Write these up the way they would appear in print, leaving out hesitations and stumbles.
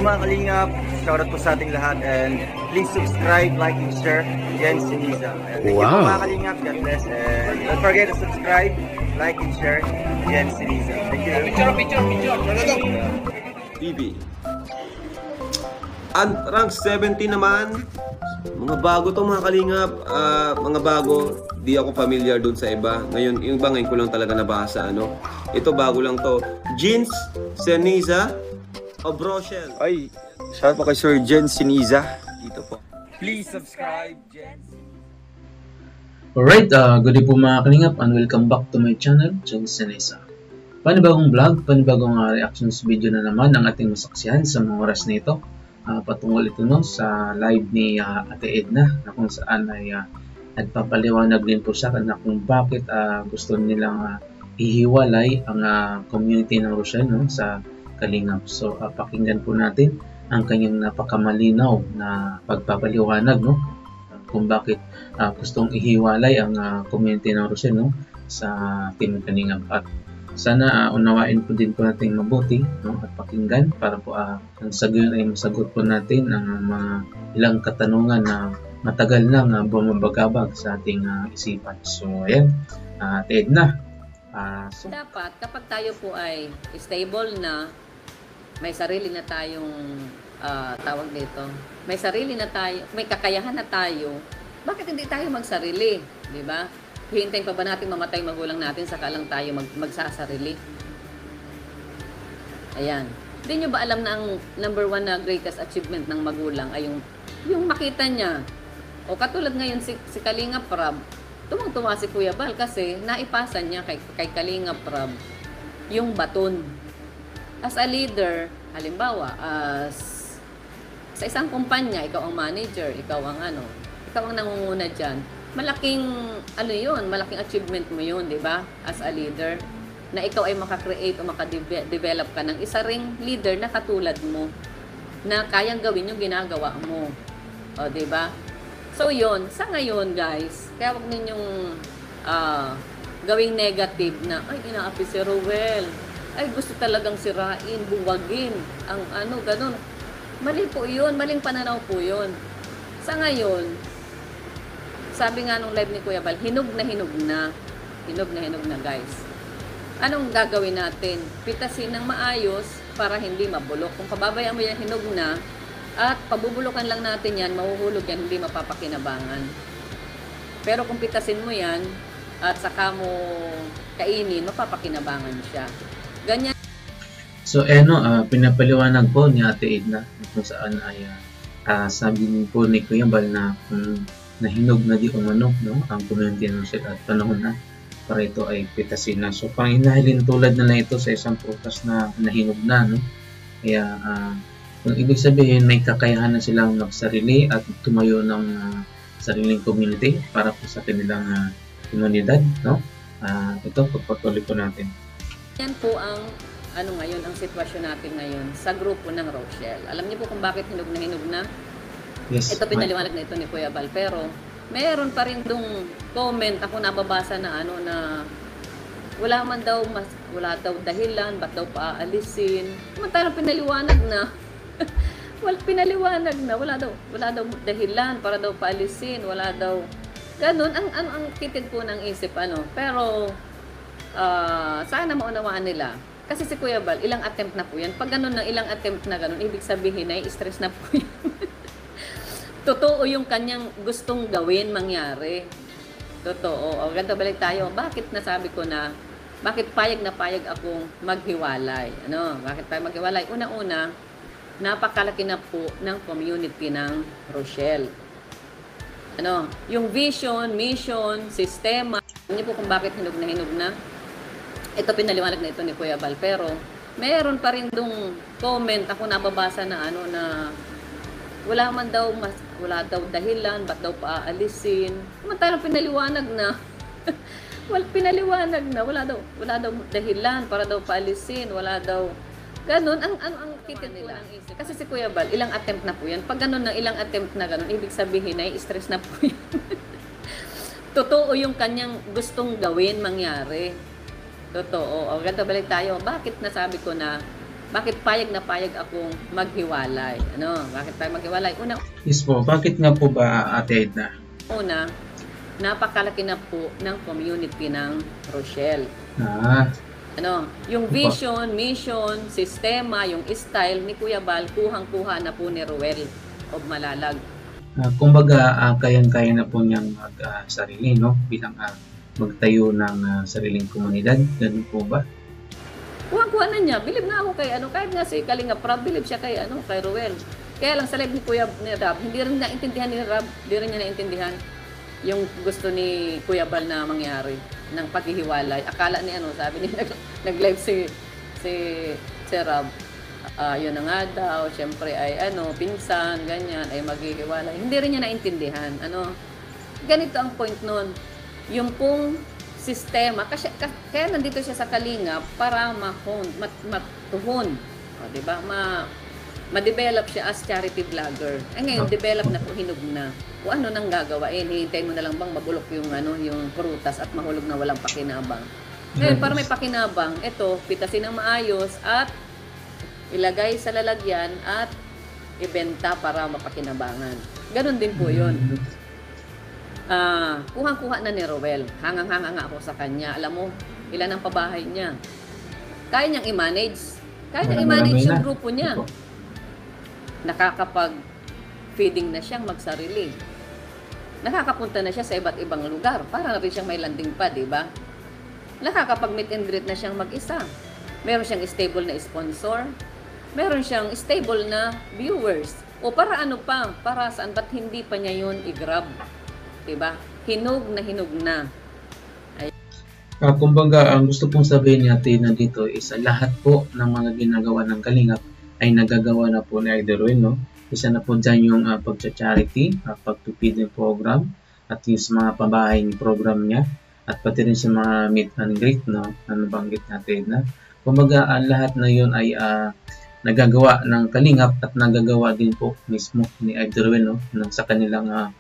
mga kalingap, shoutout po sa ating lahat and please subscribe, like, and share. Jen Siniza. Thank you po mga kalingap. God bless and don't forget to subscribe, like, and share. Jen Siniza. Thank you. Picture. TV. And rank 70 naman. Mga bago to mga kalingap. Mga bago. Di ako familiar dun sa iba. Ngayon, yung iba ngayon ko lang talaga nabasa. Ano? Ito bago lang to. Jeans Siniza of Rochelle. Ay, shout po kay Sir Jen Siniza. Dito po. Please subscribe, Jen. Alright, good day po mga kalingap and welcome back to my channel, Jen Siniza. Panibagong vlog, panibagong reactions video na naman ang ating masaksihan sa mga oras na ito. Patungkol ito no, sa live ni Ate Edna na kung saan ay nagpapaliwanag din po siya na kung bakit gusto nilang ihiwalay ang community ng Rochelle no, sa Kalingap. So pakinggan po natin ang kanyang napakamalinaw na pagpapaliwanag no, kung bakit gustong ihiwalay ang community ng Rochelle no, sa Team Kalingap. At sana unawain po din po natin mabuti no, at pakinggan para po ang sagot ay masagot po natin ang mga ilang katanungan na matagal nang bumabagabag sa ating isipan. So ayan, Ted na. So, dapat kapag tayo po ay stable na, may sarili na tayong tawag dito, may sarili na tayo, may kakayahan na tayo, bakit hindi tayo magsarili? Di ba? Hihintayin pa ba natin mamatay magulang natin saka lang tayo magsasarili? Ayan. Hindi nyo ba alam na ang number one na greatest achievement ng magulang ay yung makita niya? O katulad ngayon si Kalingap Rab, tumang-tuwa si Kuya Bal kasi naipasa niya kay Kalingap Rab yung baton. As a leader, halimbawa, sa isang kumpanya, ikaw ang manager, ikaw ang nangunguna dyan, malaking malaking achievement mo yun, di ba? As a leader, na ikaw ay makakreate o makadevelop ka ng isa ring leader na katulad mo, na kayang gawin yung ginagawa mo. O, di ba? So, yun. Sa ngayon, guys, kaya wag ninyong gawing negative na, ay, inaapi si Rowell. Ay, gusto talagang sirain, buwagin, ang ganun. Mali po yun. Maling pananaw po yun. Sa ngayon, sabi nga nung live ni Kuya Bal, hinog na hinog na. Hinog na, guys. Anong gagawin natin? Pitasin ng maayos para hindi mabulok. Kung pababayaan mo yan, hinog na, at pabubulukan lang natin yan, mahuhulog yan, hindi mapapakinabangan. Pero kung pitasin mo yan, at saka mo kainin, mapapakinabangan siya. Ganyan. So, pinapaliwanag po ni Ate Edna kung saan ay sabi po ni Kuya Bal na nahinog na di umano no, ang community ng Rochelle at panahon na para ito ay pitasin na. So, pang inahilin tulad na lang ito sa isang prutas na nahinog na. No? Kaya, kung ibig sabihin, may kakayahan na silang magsarili at tumayo ng sariling community para po sa kanilang komunidad, no? Ito, pagpatuloy po natin. Yan po ang ngayon, ang sitwasyon natin ngayon sa grupo ng Rochelle. Alam niyo po kung bakit hinog na? Yes. Ito pinaliwanag na ito ni Kuya Bal, pero meron pa rin dong comment ako nababasa na na wala daw dahilan, ba't daw paalisin. Samantalang pinaliwanag na. Pinaliwanag na, wala daw dahilan para daw paalisin, wala daw ganun ang kitid po ng isip pero sana maunawaan nila kasi si Kuya Bal ilang attempt na po yan. Pag ganun na ilang attempt na ganun, ibig sabihin ay stress na po yan. Totoo yung kanyang gustong gawin mangyari, totoo. O ganito, balik tayo, bakit nasabi ko na bakit payag na payag akong maghiwalay? Bakit payag maghiwalay? Una-una, napakalaki na po ng community ng Rochelle. Yung vision, mission, sistema. Alam niyo po kung bakit hinog na? Ito pinaliwanag na ito ni Kuya Bal, pero meron pa rin dong comment ako nababasa na na wala daw dahilan, ba't daw paalisin. Samantalang pinaliwanag na. Pinaliwanag na, wala daw dahilan para daw paalisin, wala daw ganun, ang kitid nila ang isip. Kasi si Kuya Bal, ilang attempt na po yan. Pag ganun na, ilang attempt na ganun, ibig sabihin ay stress na po yan. Totoo yung kanyang gustong gawin mangyari. Totoo. O ganito, balik tayo. Bakit nasabi ko na bakit payag na payag akong maghiwalay? Ano? Bakit payag maghiwalay? Yes po, bakit nga po ba, Ate Edna? Una, napakalaki na po ng community ng Rochelle. Ah, Ano, yung vision, mission, sistema, yung style ni Kuya Bal, kuhang-kuha na po ni Ruel of Malalag. kumbaga, kayang-kaya na po niyang mag-sarili, no? Bilang magtayo ng sariling komunidad. Ganun po ba? Kuha-kuha na niya. Bilib nga ako kay ano, kahit nga si Kalinga Prab, bilib siya kay ano, kay Ruel. Kaya lang sa live ni Kuya ni Rab, hindi rin naintindihan ni Rab, hindi rin niya naintindihan yung gusto ni Kuya Bal na mangyari ng paghihiwalay. Akala ni ano, sabi ni nag-live si Rab, yun na nga daw, syempre ay ano, pinsan, ganyan, ay maghihiwalay. Hindi rin niya naintindihan. Ano, ganito ang point nun. Yung pong sistema, kasi, kaya nandito siya sa Kalingap para matuhon. O, diba? Ma-develop siya as charity vlogger. Eh ngayon, develop na po, hinog na. O ano nang gagawain? Hihintayin mo na lang bang mabulok yung, ano, yung prutas at mahulog na walang pakinabang? Ngayon, para may pakinabang, ito, pitasin ng maayos at ilagay sa lalagyan at ibenta para mapakinabangan. Ganon din po yun. Kuhang-kuha na ni Roel. Hangang-hanga nga ako sa kanya. Alam mo, ilan ang pabahay niya. Kaya niyang i-manage. Kaya niyang i-manage yung grupo niya. Nakakapag-feeding na siyang magsarili. Nakakapunta na siya sa iba't ibang lugar. Para na rin siyang may landing pa, di ba? Nakakapag-meet and greet na siyang mag-isa. Meron siyang stable na sponsor. Meron siyang stable na viewers. O para ano pa? Para saan? Ba't hindi pa niya yun i-grab? Diba? Hinog na. Kumbaga, ang gusto pong sabihin natin na dito is lahat po ng mga ginagawa ng Kalingap ay nagagawa na po ni Idol Ruel, no? Isa na po dyan yung pagcha-charity, pagpipiding program, at yung sa mga pabahay program niya, at pati rin sa mga meet and greet, no? Ano banggit natin na? Kumbaga, lahat na yun ay nagagawa ng Kalingap at nagagawa din po mismo ni Idol Ruel, no? Sa kanilang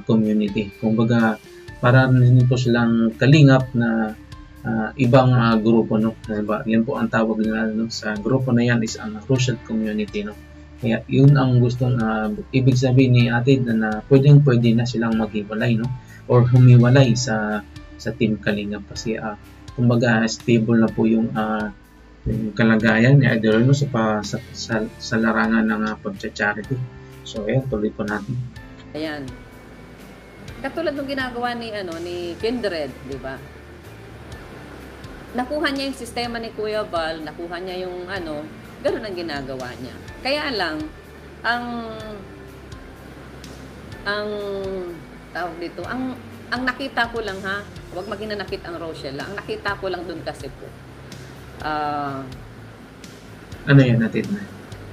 community. Kumbaga, para rin po silang Kalingap na ibang grupo, no? Diba? Yan po ang tawag nila, no? Sa grupo na yan is ang Rochelle community, no? Kaya yun ang gustong ibig sabihin ni Ate na pwedeng-pwede na silang maghiwalay, no? Or humiwalay sa Team Kalingap kasi kumbaga stable na po yung kalagayan ni Idol no? sa larangan ng pagcha-charity. So ayan, tuloy po natin. Ayan. Katulad ng ginagawa ni Kindred, di ba? Nakuha niya yung sistema ni Kuya Val, nakuha niya yung gano'n ang ginagawa niya. Kaya lang, ang tawag dito, ang nakita ko lang huwag maging nanakit ang Rochelle, ang nakita ko lang dun kasi po, ano yan natin na?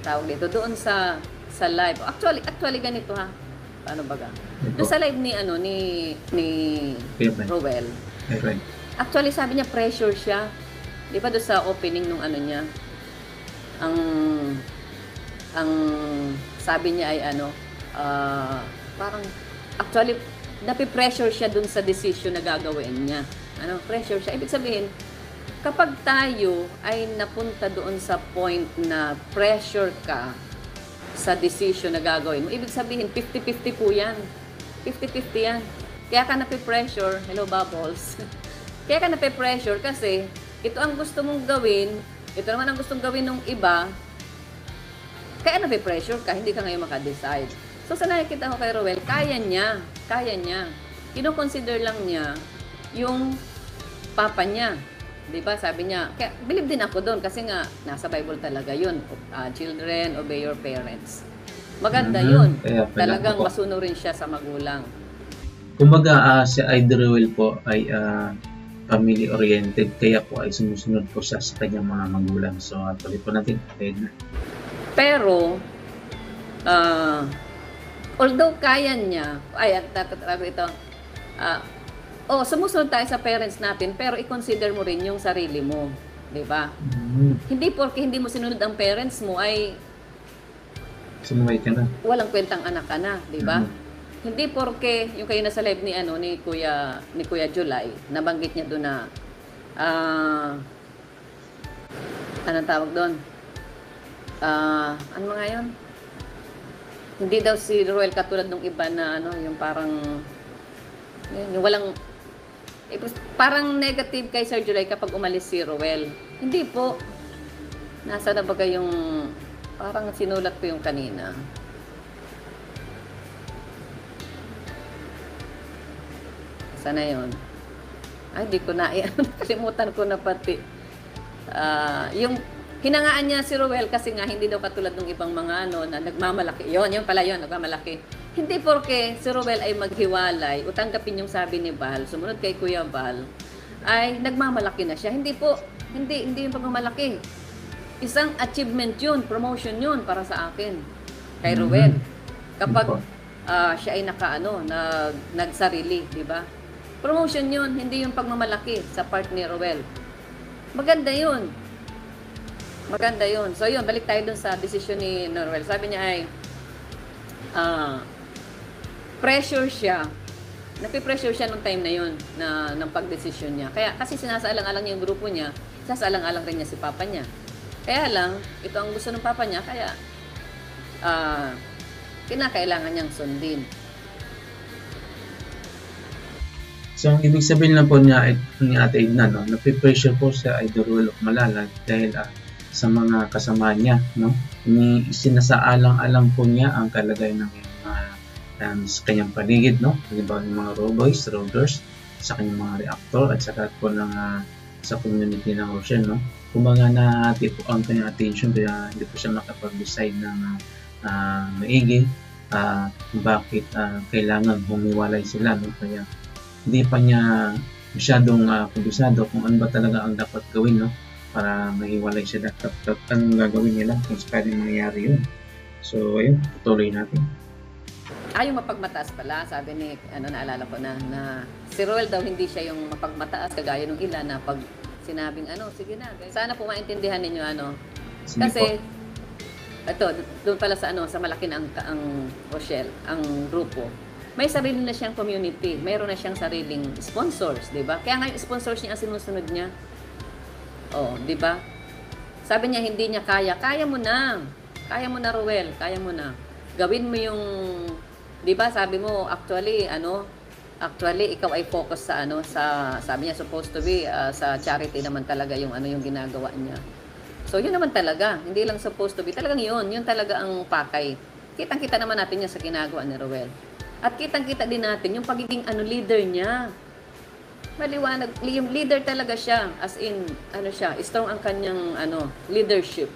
Tawag dito, doon sa live. Actually ganito paano baga? Doon sa live ni Roel. Okay. Actually sabi niya pressure siya. Di ba doon sa opening nung niya? Ang sabi niya ay parang actually napi-pressure siya doon sa decision na gagawin niya. Pressure siya. Ibig sabihin, kapag tayo ay napunta doon sa point na pressure ka sa decision na gagawin mo, ibig sabihin, 50-50 po yan. 50-50 yan. Kaya ka napi-pressure, hello Bubbles, kaya ka napi-pressure kasi ito ang gusto mong gawin, ito naman ang gustong gawin ng iba, kaya napi-pressure ka, hindi ka ngayon makadecide. So sa nakikita ko kay Roel, kaya niya. Kino-consider lang niya yung papa niya. Diba? Sabi niya, kaya believe din ako doon kasi nga nasa Bible talaga yun. Children, obey your parents. Maganda yun. Talagang masunurin siya sa magulang. Kumbaga, si Idol Ruel po ay family-oriented kaya po ay sumusunod po siya sa kanyang mga magulang. So, tuloy po natin. Pero, although kaya niya, sumusunod tayo sa parents natin, pero i-consider mo rin yung sarili mo. Diba? Hindi porke hindi mo sinunod ang parents mo ay sumuway ka na. Walang kwentang anak ka na, diba? Hindi porke yung kayo nasa live ni Kuya July, nabanggit niya doon na anong tawag doon? ano nga yun? Hindi daw si Ruel katulad ng iba na ano, yung parang yung walang parang negative kay Sir July kapag umalis si Ruel. Hindi po. Nasa na ba yung parang sinulat ko yung kanina. Sana yun. Ay, di ko na, kalimutan ko na pati. Yung hinangaan niya si Ruel kasi nga hindi daw katulad ng ibang mga ano na nagmamalaki. Yun pala yun, nagmamalaki. Hindi porke si Ruel ay maghiwalay o tanggapin yung sabi ni Val, sumunod kay Kuya Val, ay nagmamalaki na siya. Hindi po, hindi yung pagmamalaki. Isang achievement yun, promotion yun para sa akin, kay Ruel. Kapag siya ay nagsarili, di ba? Promotion yun, hindi yung pagmamalaki sa part ni Ruel. Maganda yun. Maganda yun. So yun, balik tayo dun sa decision ni Ruel. Sabi niya ay, pressure siya. Napipressure siya nung time na yun, ng pag-decision niya. Kaya, kasi sinasaalang-alang niya yung grupo niya, sinasaalang-alang rin niya si papa niya. Kaya lang, ito ang gusto ng papa niya, kaya, kinakailangan niyang sundin. So, ang ibig sabihin lang po niya, ni Ate Edna, no, napipressure po sa Idol Ruel of Malala dahil sa mga kasama niya, no? Sinasaalang-alang po niya ang kalagayan ng sa kanyang paligid, no? Halimbawa yung mga roboys, roaders, sa kanyang mga reactor, at saka po sa community ng Rochelle, no? Kumbaga nahati po ang kanyang attention kaya hindi po siya makapag-decide ng maigi bakit kailangan humiwalay sila, no? Kaya hindi pa niya masyadong kubisado kung ano ba talaga ang dapat gawin, no? Para mahiwalay sila. Anong gagawin nila kung sakaling mangyayari yun. So, ayun, tutuloy natin. Yung mapagmataas pala, sabi ni, naalala ko na si Ruel daw hindi siya yung mapagmataas, kagaya nung ilan na pag sinabing, sige na, sana po maintindihan ninyo, kasi, ito, doon pala sa, sa malaki na ang Rochelle, ang grupo, may sarili na siyang community, mayroon na siyang sariling sponsors, di ba? Kaya nga yung sponsors niya ang sinusunod niya. Di ba? Sabi niya, hindi niya kaya mo na, Ruel, kaya mo na. Gawin mo yung, di ba, sabi mo, actually, ikaw ay focus sa, sabi niya, supposed to be, sa charity naman talaga yung, yung ginagawa niya. So, yun naman talaga, hindi lang supposed to be, talagang yun talaga ang pakay. Kitang-kita naman natin yan sa ginagawa ni Ruel. At kitang-kita din natin yung pagiging, leader niya. Maliwanag, yung leader talaga siya, as in, strong ang kanyang, leadership.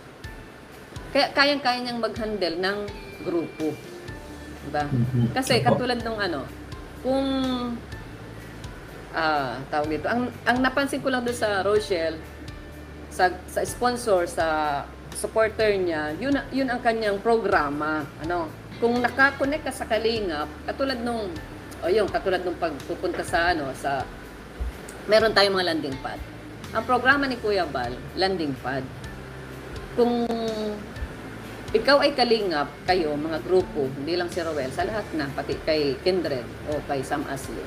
Kaya, kayang-kaya niyang mag-handle ng grupo. Diba? Kasi katulad nung kung tawag dito, ang napansin ko lang doon sa Rochelle, sa sponsor, sa supporter niya, yun ang kanyang programa. Kung nakakonect ka sa Kalingap, katulad nung pagpupunta sa meron tayong mga landing pad. Ang programa ni Kuya Val, landing pad. Kung ikaw ay kalingap, kayo, mga grupo, hindi lang si Ruel, sa lahat na, pati kay Kindred o kay Sam Asli.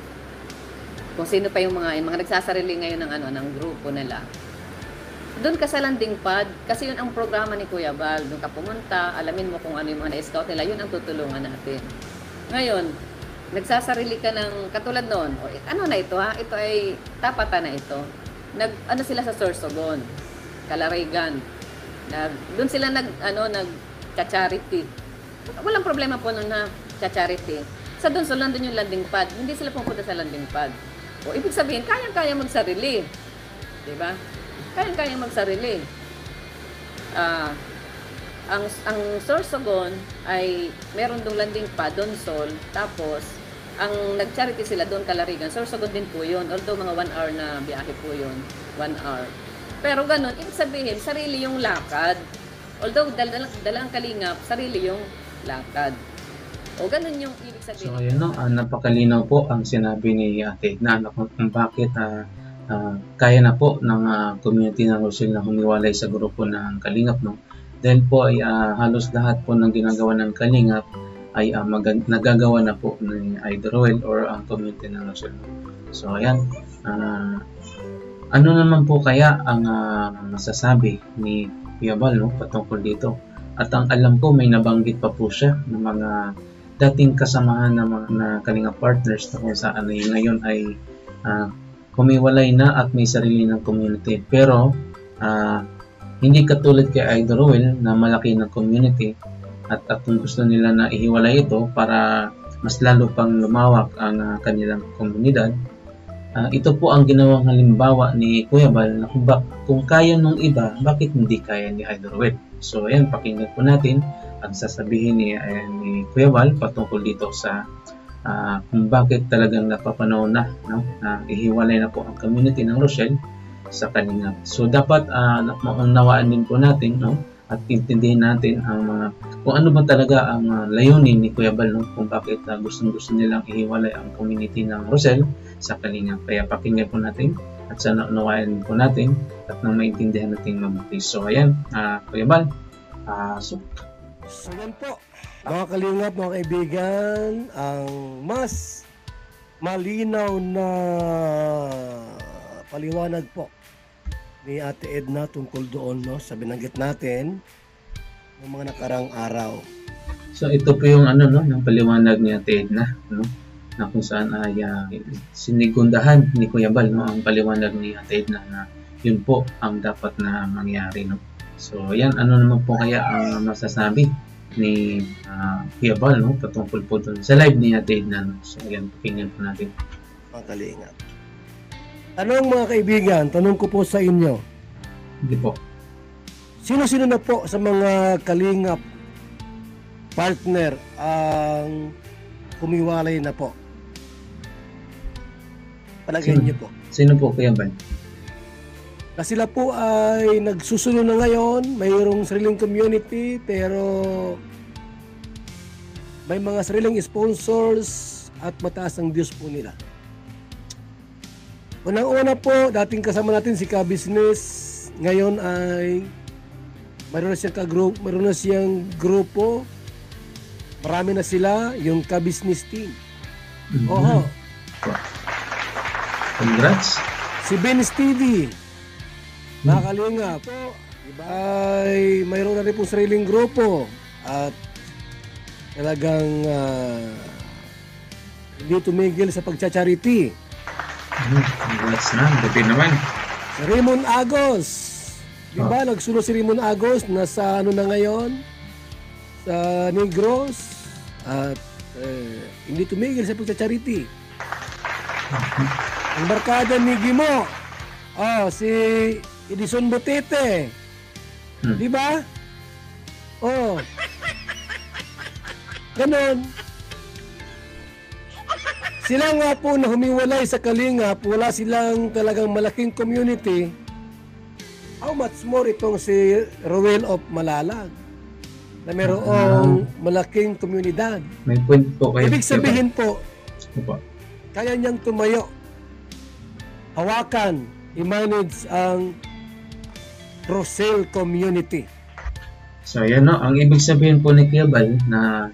Kung sino pa yung mga nagsasarili ngayon ng grupo nila. Doon ka sa landing pad, kasi yun ang programa ni Kuya Val. Doon ka pumunta, alamin mo kung ano yung mga na-scout nila, yun ang tutulungan natin. Ngayon, nagsasarili ka ng, katulad noon, na ito ha? Ito ay, tapatan na ito. Sila sa Sorsogon, Calarigan. Doon sila nag-charity. Walang problema po nun na charity. Sa doon, so nandun yung landing pad. Hindi sila pumunta sa landing pad. Ibig sabihin, kayang-kaya magsarili. Diba? Kayang-kaya magsarili. Ang Sorsogon ay meron dong landing pad, Donsol. Tapos, ang nag-charity sila doon, Calarigan. Sorsogon din po yun. Although mga 1 hour na biyahe po yun. 1 hour. Pero ganun, ibig sabihin, sarili yung lakad. Although, dala ang kalingap, sarili yung lakad. O ganun yung ibig sabihin. So, ayun, napakalinaw po ang sinabi ni Ate Edna kung bakit kaya na po ng community ng Rochelle na humiwalay sa grupo ng Kalingap, no? Dahil po ay halos lahat po ng ginagawa ng Kalingap ay nagagawa na po ng Idol Ruel or ang community ng Rochelle. So, ayan. Ano naman po kaya ang masasabi ni Kuya Val, no, patungkol dito? At ang alam ko, may nabanggit pa po siya ng mga dating kasamahan ng mga na Kalinga partners na kung saan ay ngayon ay humiwalay na at may sarili ng community. Pero hindi katulad kay Idol Ruel na malaki ng community at kung gusto nila na ihiwalay ito para mas lalo pang lumawak ang kanilang komunidad. Ito po ang ginawang halimbawa ni Kuya Bal na kung kaya nung iba, bakit hindi kaya ni Idol Ruel? So ayan, pakinggan po natin ang sasabihin ni Kuya Bal patungkol dito sa kung bakit talagang napapanahon na, no? Ihiwalay na po ang community ng Rochelle sa Kalingap. So dapat maunawaan din po natin, no? At intindihin natin ang mga kung ano ba talaga ang layunin ni Kuya Bal, no? Kung bakit gusto nilang ihiwalay ang community ng Rochelle sa Kalingap. Kaya pakinggan po natin at sana unawain po natin at nang maintindihan natin mabuti. So ayan, Kuya Bal, So yan po, mga Kalingap, mga kaibigan, ang mas malinaw na paliwanag po ni Ate Edna tungkol doon, no, sa binanggit natin ng mga nakarang araw. So ito po yung yung paliwanag ni Ate Edna, no? Na kung saan ay sinigundahan ni Kuya Bal, no, ang paliwanag ni Ate Edna na yun po ang dapat na mangyari, no. So yan, ano naman po kaya ang masasabi ni Kuya Bal, no, patungkol po doon sa live ni Ate Edna, no? So yan, pakinggan po natin. Mga Kalingap, tanong mga kaibigan, tanong ko po sa inyo, Hindi po. sino-sino na po sa mga Kalingap partner ang kumiwalay na po? Palagay niyo po. Sino po, Kuya Bal? Na sila po ay nagsusunod na ngayon, mayroong sariling community, pero may mga sariling sponsors at mataas ang Diyos po nila. Unang-una po, dating kasama natin si Ka-Business, ngayon ay mayroon na siyang grupo, marami na sila, yung Ka-Business team. Oho. Congrats. Si Ben Stevie, mga Kalingap po, diba, ay mayroon na rin pong sariling grupo at talagang hindi tumigil sa pagcha-charity. Congrats na, buti naman. Si Raymond Agos, diba, nagsunod si Raymond Agos, nasa na ngayon, sa Negros, at hindi tumigil sa pagcha-charity. Ang barkada ni Gimo, si Edison Botete. Di ba? Ganon. Sila nga po na humiwalay sa Kalingap, wala silang talagang malaking community. How much more itong si Ruel of Malalag na mayroong malaking komunidad. May point po kayo. Ibig sabihin po, Opo. kaya niyang tumayo, hawakan, i-manage ang Rochelle community. So yan, no, ang ibig sabihin po ni Kuya Bal na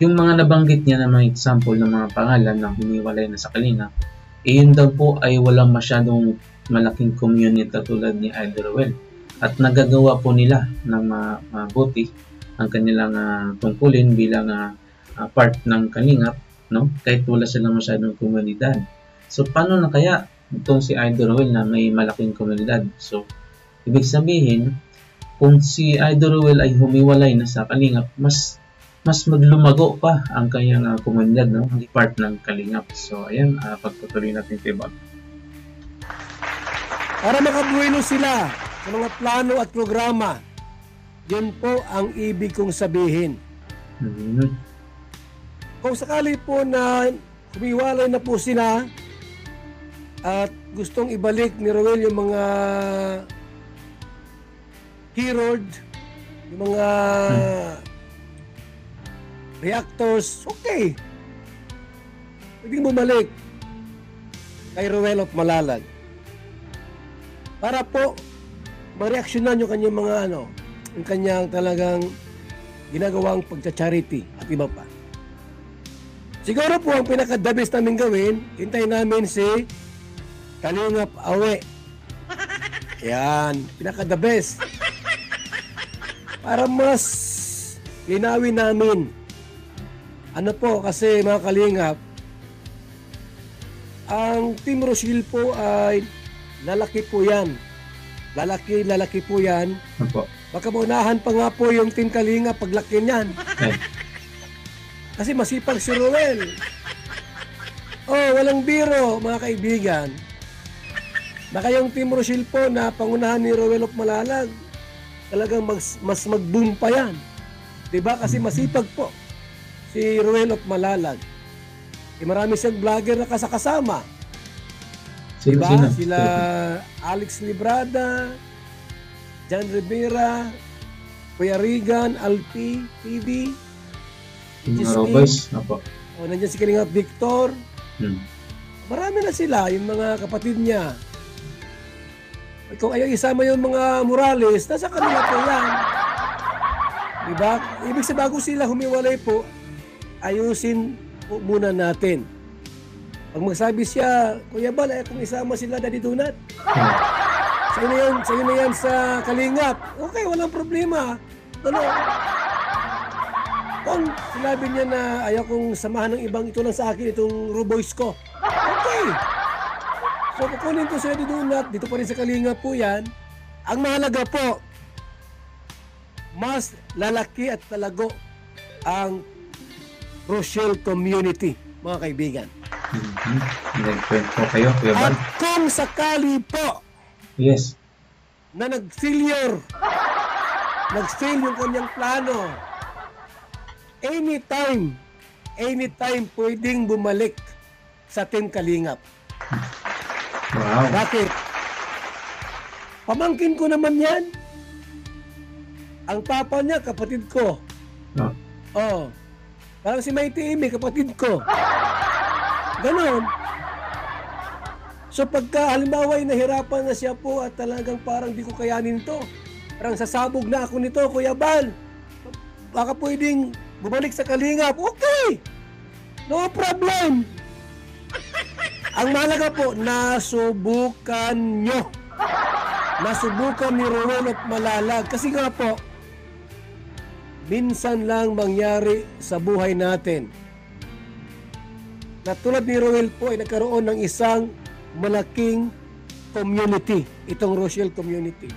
yung mga nabanggit niya na mga example ng mga pangalan na humiwalay na sa Kalingap, yun daw po ay walang masyadong malaking community tulad ni Idol Ruel. At nagagawa po nila ng mabuti ang kanilang tungkulin bilang part ng Kalingap, no? Kahit wala silang masyadong komunidad. So paano na kaya itong si Idol Ruel na may malaking komunidad? So ibig sabihin, kung si Idol Ruel ay humiwalay na sa Kalingap, mas maglumago pa ang kanyang komunidad, no? Ang part ng Kalingap. So ayan, pagtutuloy natin kay Bob. Para makabuelo sila sa mga plano at programa, yan po ang ibig kong sabihin. Kung sakali po na humiwalay na po sila at gustong ibalik ni Ruel yung mga Herod, yung mga reactors, okay. Pwedeng bumalik kay Ruel of Malalag. Para po mareaksyonan yung kanyang mga yung kanyang talagang ginagawang pagcha-charity at iba pa. Siguro po ang pinaka-the best namin gawin, hintayin namin si Kalingap Awe. Yan, pinaka-the best. Para mas linawin namin. Ano po, kasi mga kalingap, ang Team Rochelle po ay lalaki po yan. Lalaki po yan. Opo. Baka maunahan pa nga po yung Team Kalingap paglaki niyan. Eh, Kasi masipag si Ruel. Oh, walang biro, mga kaibigan. Baka yung Team Rochelle po na pangunahan ni Ruel of Malalag, talagang mas mag-boom pa yan. Diba? Kasi masipag po si Ruel of Malalag. Marami siyang vlogger na kasama. sino? Diba? Sila Alex Librada, John Rivera, Kuya Regan, Alpi, TV, Yung mga Robers. Opo. o nandiyan si Kalingap Victor. Hmm. Marami na sila, yung mga kapatid niya. Kung ayaw isama yung mga Morales, nasa kanila po yan. Diba? Ibig sabihin, bago sila humiwalay po, ayusin po muna natin. Pag magsabi siya, Kuya Bal, kung isama sila, Daddy Donut, sa'yo na yan sa Kalingap. Okay, walang problema. Ano? Kung sinabi niya na ayaw kong samahan ng ibang, ito lang sa akin, itong Ruboys ko. Okay. So, kukunin ko sila dito pa rin sa Kalingap po yan. Ang mahalaga po, mas lalaki at talago ang Rochelle community, mga kaibigan. Nag-point po kayo, Kuya Bal. At kung sakali po Yes. na nag-fail yung kanyang plano, anytime pwedeng bumalik sa Team Kalingap. Wow. Bakit? Pamangkin ko naman yan. Ang papa niya, kapatid ko. Oh. Oh. Parang si Mighty Amy, kapatid ko. Ganon. So pagka halimbawa ay nahirapan na siya po at talagang parang di ko kayanin to, parang sasabog na ako nito, Kuya Bal, baka pwedeng bumalik sa Kalingap. Okay! No problem! Ang mahalaga po, nasubukan nyo. Nasubukan ni Ruel of Malalag. Kasi nga po, minsan lang mangyari sa buhay natin na tulad ni Ruel po ay nagkaroon ng isang malaking community, itong Rochelle community.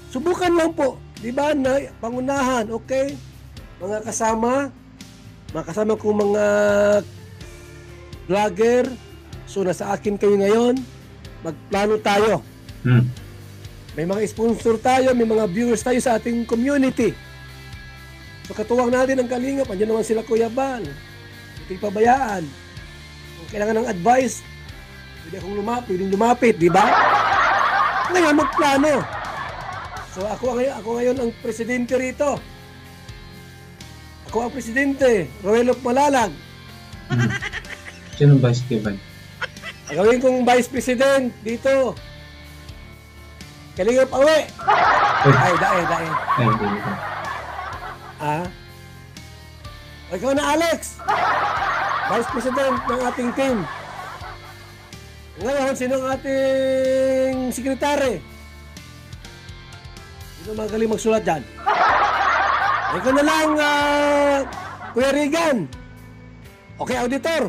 Subukan lang po, di ba, na pangunahan, okay? Mga kasama kong mga vlogger, so nasa akin kayo ngayon, magplano tayo. May mga sponsor tayo, may mga viewers tayo sa ating community. So katuwang natin ang Kalingap, andyan naman sila Kuya Bal. Hindi pabayaan. Kung kailangan ng advice, pwedeng lumapit, di ba? Ngayon, magplano. So ako ngayon ang presidente rito. Ako ang presidente, Ruel of Malalag. Sino ba si Kuya Bal? Gawin kong vice president dito. Kalingap awe. Ay, dae. Ay, hindi ko. Ah? O, ikaw na, Alex. Vice President ng ating team. Ngayon, sino ang ating sekretary? Sino magaling magsulat dyan? Ikaw na lang, Kuya Regan. Okay, auditor.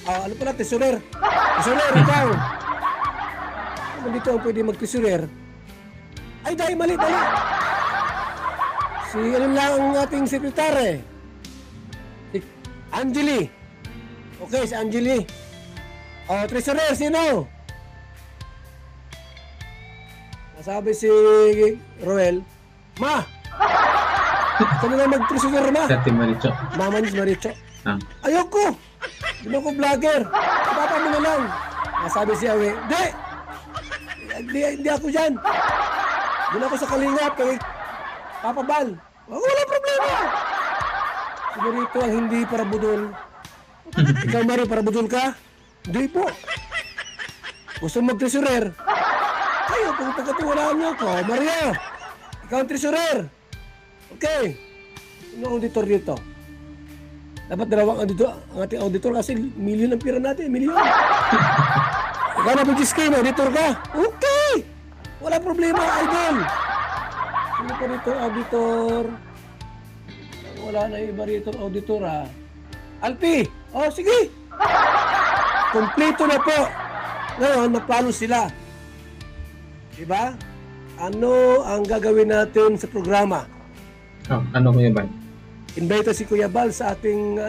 Ano pala, tesorer. Tesorer, ikaw. Ano dito ang pwede mag-tesorer? Ay, dahil mali. Si ano lang ang ating sekretary? Si Angeli. Okay, si Angeli. Treasurer, sino? Nasabi si Roel, Ma! Ito na lang mag-treasurer, Ma. Dati Maricho. Mama ni Maricho. Ayoko! Hindi ako vlogger. Papa mo na lang. Nasabi si Awe, Hindi ako dyan. Doon ako sa Kalingap kay Papa Bal. Wala problema. Sigurito ang hindi para budol. Ikaw, Mario, para budol ka? Hindi po. Gusto mag-treasurer? Ayaw, kung pagkatiwalaan niyo ako. Mario, ikaw ang treasurer. Okay. Sino ang auditor dito? Dapat dalawang auditor, ang ating auditor kasi milyon ang pira natin. Milyon. Ikaw na, Bugis Kim, auditor ka? Okay. Wala problema, idol. Ano pa rito, auditor? Wala na yung iba rito, auditor ha. Alpi! Oh, sige! Kompleto na po. Ngayon, napalo sila. Diba? Ano ang gagawin natin sa programa? Ano Kuya Bal? Invite si Kuya Bal sa ating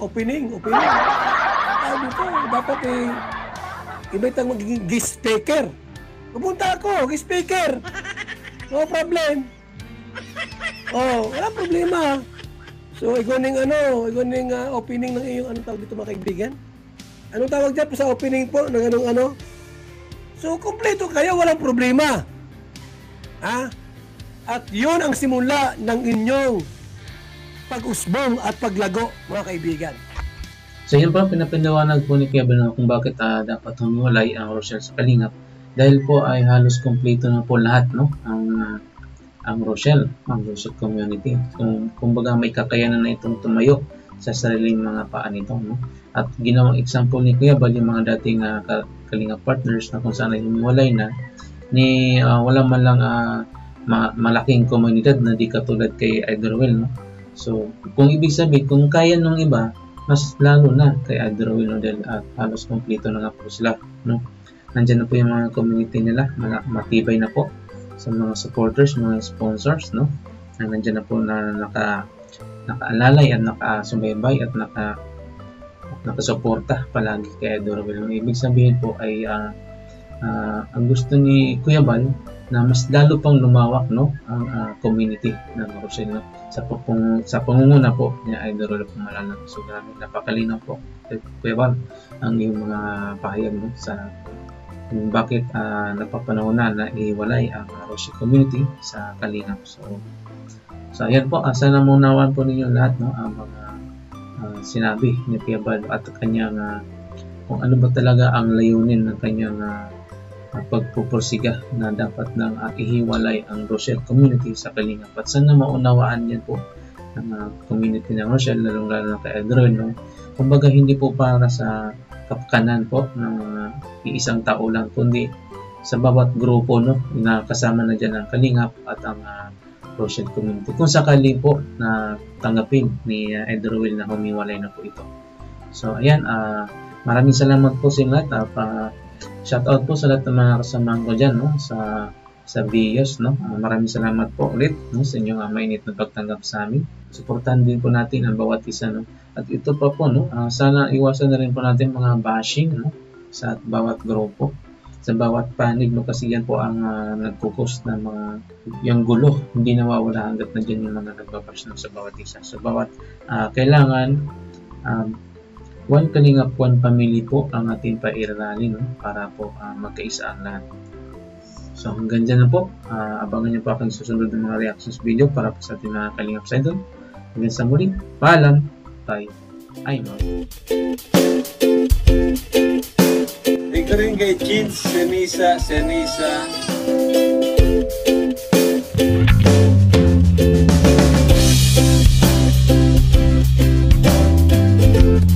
opening. Dito, dapat invite ang magiging guest speaker. Pupunta ako, guest speaker. No problem. Oh, wala problema. So, iguning opening ng iyong tawag dito mga kaibigan? Anong tawag dyan sa opening po ng So, kompleto kayo, walang problema. Ha? At yun ang simula ng inyong pag-usbong at paglago, mga kaibigan. So yun po, pinapinawanag po ni Kuya Bal kung bakit dapat humiwalay ang Rochelle sa Kalingap. Dahil po ay halos kompleto na po lahat, no? Ang Rochelle community. Kumbaga may kakayanan na itong tumayo sa sariling mga paa nito, no? At ginawang example ni Kuya Bal yung mga dating Kalingap partners na kung saan ay humiwalay na wala man lang malaking komunidad na di katulad kay Idol Will, no? So kung ibig sabihin, kung kaya nung iba, mas lalo na kay Idol Will, no? Dahil halos kompleto na nga po sila, no? Nandiyan na po yung mga community nila, matibay na po sa mga supporters, mga sponsors, no? Nandiyan na po na nakaalalay at nakasubaybay at nakasuporta palagi kay Idol Will. Ibig sabihin po ay ang gusto ni Kuya Bal na mas lalo pang lumawak, no, ang community ng Rochelle, no? Sa pangunguna po ni Idol Will Malala. So grabe, napakalinaw po Kuya Bal ang iyong mga pahayag, no, sa kung bakit napapanahon na ihiwalay ang Rochelle community sa Kalingap. So ayan po, sana maunawan po ninyo lahat, no, ang mga sinabi ni Kuya Bal at kanyang kung ano ba talaga ang layunin ng kanyang pagpupursiga na dapat nang ihiwalay ang Rochelle community sa Kalingap. At sana maunawaan yan po ng community ng Rochelle, lalong-lalo na kay Edron, no? Kumbaga hindi po para sa kapakanan po ng iisang tao lang, kundi sa bawat grupo, no, na kasama na dyan ang Kalingap at ang Rochelle community. Kung sakali po na tanggapin ni Edron Will na humiwalay na po ito. So ayan, maraming salamat po sa lahat. Shoutout po sa lahat ng mga kasamahan ko dyan, no, sa videos, no. Maraming salamat po ulit, no, sa inyong mainit na pagtanggap sa amin. Suportahan din po natin ang bawat isa, no. At ito pa po, no, sana iwasan na rin po natin mga bashing, no, sa bawat grupo, sa bawat panig, no, kasi yan po ang nagkukos ng mga yung gulo, hindi nawawala hanggat na dyan yung mga nagbabash, no, sa bawat isa. So bawat kailangan one Kalingap, one family po ang ating pairalin, no, para po magkaisa ang lahat. So hanggang dyan na po, abangan niyo po aking susunod ng mga reactions video para po sa ating mga Kalingap Idol. Hanggang sa muli, paalam, bye, Idol. Thank you rin kay Jeans, Senisa.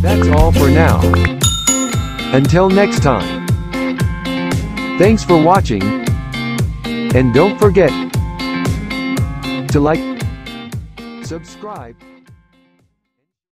That's all for now. Until next time. Thanks for watching. And don't forget to like, subscribe,